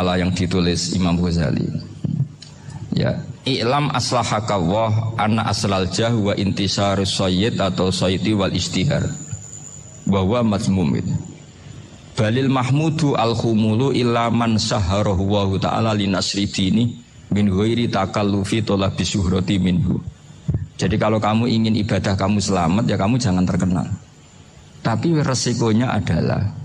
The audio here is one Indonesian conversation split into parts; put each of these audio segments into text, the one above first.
makalah yang ditulis Imam Ghazali. Ya, i'lam aslahakallah anna aslal jah wa intisarus sayyid atau sayyidi wal istihar bahwa mazmum itu. Balil mahmudu al-khumulu illa man saharahu wa ta'ala linasri dini min ghairi takallufi talabi syuhrati minhu. Jadi kalau kamu ingin ibadah kamu selamat, ya kamu jangan terkenal. Tapi resikonya adalah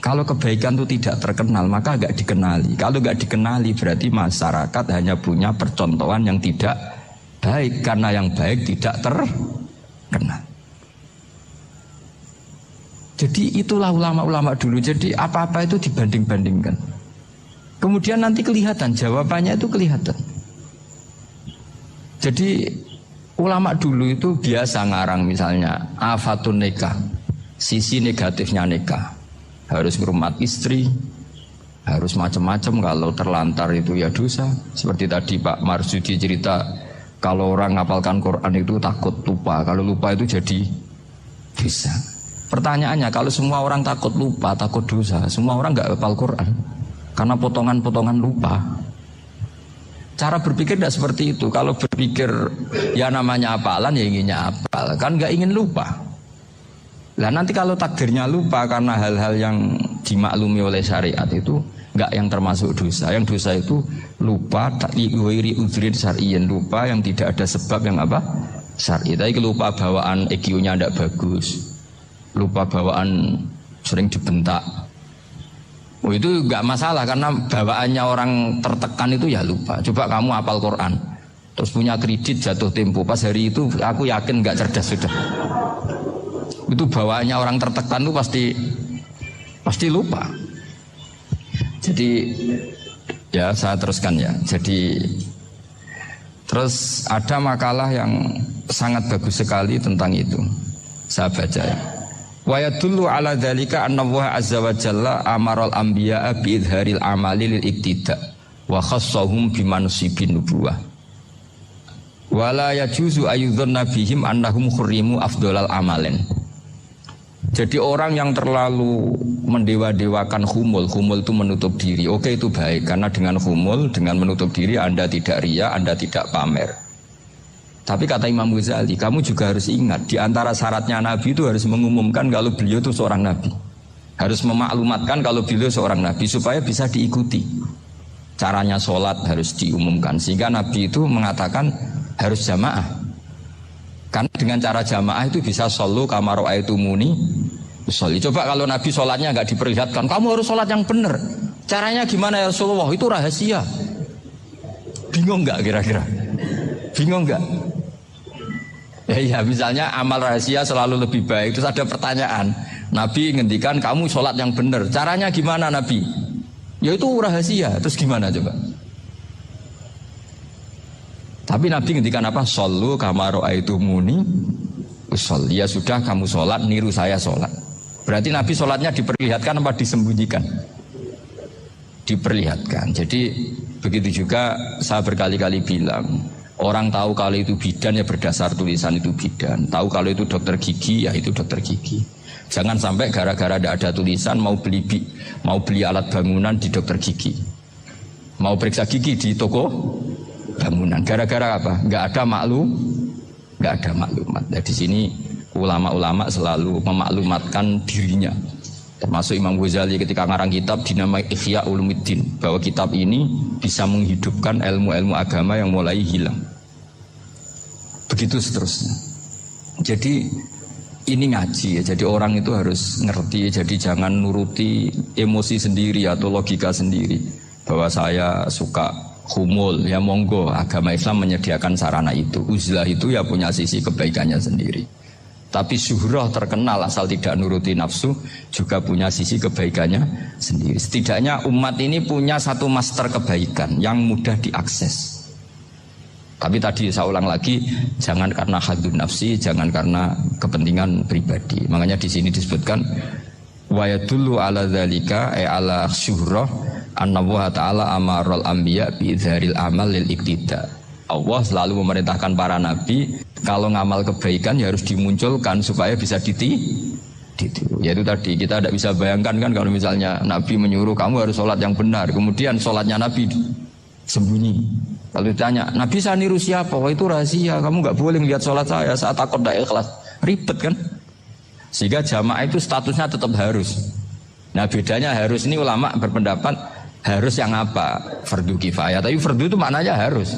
kalau kebaikan itu tidak terkenal, maka enggak dikenali. Kalau enggak dikenali berarti masyarakat hanya punya percontohan yang tidak baik, karena yang baik tidak terkenal. Jadi itulah ulama-ulama dulu. Jadi apa-apa itu dibanding-bandingkan. Kemudian nanti kelihatan, jawabannya itu kelihatan. Jadi ulama dulu itu biasa ngarang misalnya afatun nikah, sisi negatifnya nikah. Harus berhormat istri, harus macam-macam, kalau terlantar itu ya dosa. Seperti tadi Pak Marsudi cerita, kalau orang ngapalkan Quran itu takut lupa, kalau lupa itu jadi dosa. Pertanyaannya, kalau semua orang takut lupa, takut dosa, semua orang nggak hafal Quran karena potongan-potongan lupa. Cara berpikir tidak seperti itu. Kalau berpikir ya namanya hafalan, ya inginnya hafal, kan nggak ingin lupa. Nah nanti kalau takdirnya lupa karena hal-hal yang dimaklumi oleh syariat itu nggak yang termasuk dosa. Yang dosa itu lupa takliwiri udrin syar'iyin, lupa yang tidak ada sebab yang apa syar'i. Tapi lupa bawaan EQ-nya tidak bagus, lupa bawaan sering dibentak. Oh itu nggak masalah karena bawaannya orang tertekan itu ya lupa. Coba kamu hafal Quran, terus punya kredit jatuh tempo, pas hari itu aku yakin nggak cerdas sudah. Itu bawaannya orang tertekan itu pasti lupa. Jadi ya saya teruskan ya. Jadi terus ada makalah yang sangat bagus sekali tentang itu. Saya baca ya. Wa yadullu ala dzalika anna Allah azza wa jalla amaral anbiya'a bi idharil amali lil iktida wa khassahum bi mansibin nubuwah. Wala yajuzu ayyudhanna bihim annahum khurrimu afdhalal amalin. Jadi orang yang terlalu mendewa-dewakan khumul itu menutup diri. Oke itu baik, karena dengan khumul, dengan menutup diri Anda tidak riya, Anda tidak pamer. Tapi kata Imam Ghazali, kamu juga harus ingat, di antara syaratnya Nabi itu harus mengumumkan kalau beliau itu seorang Nabi. Harus memaklumatkan kalau beliau seorang Nabi supaya bisa diikuti. Caranya sholat harus diumumkan, sehingga Nabi itu mengatakan harus jamaah. Karena dengan cara jamaah itu bisa shollu kama ra'aitumuni usolli. Coba kalau Nabi sholatnya nggak diperlihatkan, kamu harus sholat yang benar. Caranya gimana ya Rasulullah? Itu rahasia. Bingung nggak kira-kira? Bingung nggak? Ya misalnya amal rahasia selalu lebih baik. Terus ada pertanyaan, Nabi ngendikan kamu sholat yang benar. Caranya gimana Nabi? Ya itu rahasia. Terus gimana coba? Tapi Nabi ngendikan apa? Shollu kama ra'aitumuni usolli. Ya sudah kamu sholat, niru saya sholat. Berarti Nabi sholatnya diperlihatkan apa disembunyikan? Diperlihatkan. Jadi begitu juga saya berkali-kali bilang, orang tahu kalau itu bidan ya berdasar tulisan itu bidan. Tahu kalau itu dokter gigi ya itu dokter gigi. Jangan sampai gara-gara tidak ada tulisan mau beli alat bangunan di dokter gigi, mau periksa gigi di toko bangunan. Gara-gara apa? Nggak ada maklumat. Nah, di sini ulama-ulama selalu memaklumatkan dirinya. Termasuk Imam Ghazali ketika ngarang kitab dinamai Ihya Ulumuddin, bahwa kitab ini bisa menghidupkan ilmu-ilmu agama yang mulai hilang. Begitu seterusnya. Jadi ini ngaji ya. Jadi orang itu harus ngerti. Jadi jangan nuruti emosi sendiri atau logika sendiri. Bahwa saya suka khumul, ya monggo, agama Islam menyediakan sarana itu. Uzlah itu ya punya sisi kebaikannya sendiri. Tapi syuhrah terkenal asal tidak nuruti nafsu juga punya sisi kebaikannya sendiri. Setidaknya umat ini punya satu master kebaikan yang mudah diakses. Tapi tadi saya ulang lagi, jangan karena hadzun nafsi, jangan karena kepentingan pribadi. Makanya di sini disebutkan wa yadullu ala dzalika ala syuhrah anna Allah Ta'ala amaral anbiya bi dzaril amal lil iktida. Allah selalu memerintahkan para nabi kalau ngamal kebaikan ya harus dimunculkan supaya bisa ditiru. Ya itu tadi kita tidak bisa bayangkan kan kalau misalnya Nabi menyuruh kamu harus sholat yang benar, kemudian sholatnya Nabi sembunyi. Kalau ditanya, Nabi saya niru siapa? Wah itu rahasia, kamu nggak boleh lihat sholat saya, saat takut tidak ikhlas. Ribet kan? Sehingga jamaah itu statusnya tetap harus. Nah bedanya harus ini ulama berpendapat harus yang apa? Fardu kifayah, tapi fardu itu maknanya harus.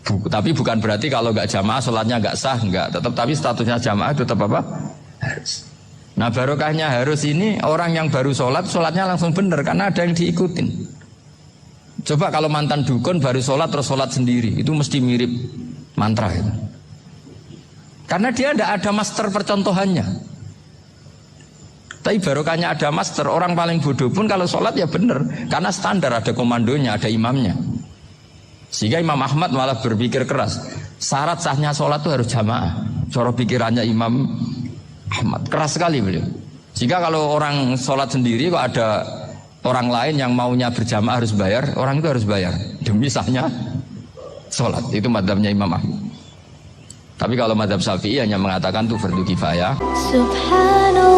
Tapi bukan berarti kalau nggak jamaah sholatnya nggak sah, nggak. Tetap tapi statusnya jamaah tetap apa? Harus. Nah barokahnya harus ini orang yang baru sholat, sholatnya langsung benar karena ada yang diikutin. Coba kalau mantan dukun baru sholat terus sholat sendiri, itu mesti mirip mantra itu. Karena dia tidak ada master percontohannya. Tapi barokahnya ada master, orang paling bodoh pun kalau sholat ya benar, karena standar ada komandonya, ada imamnya. Sehingga Imam Ahmad malah berpikir keras, syarat sahnya sholat itu harus jamaah. Cara pikirannya Imam Ahmad keras sekali beliau. Jika kalau orang sholat sendiri kok ada orang lain yang maunya berjamaah harus bayar, orang itu harus bayar demi sahnya sholat. Itu madzhabnya Imam Ahmad. Tapi kalau madzhab Syafi'i hanya mengatakan itu fardu kifayah. Subhanallah.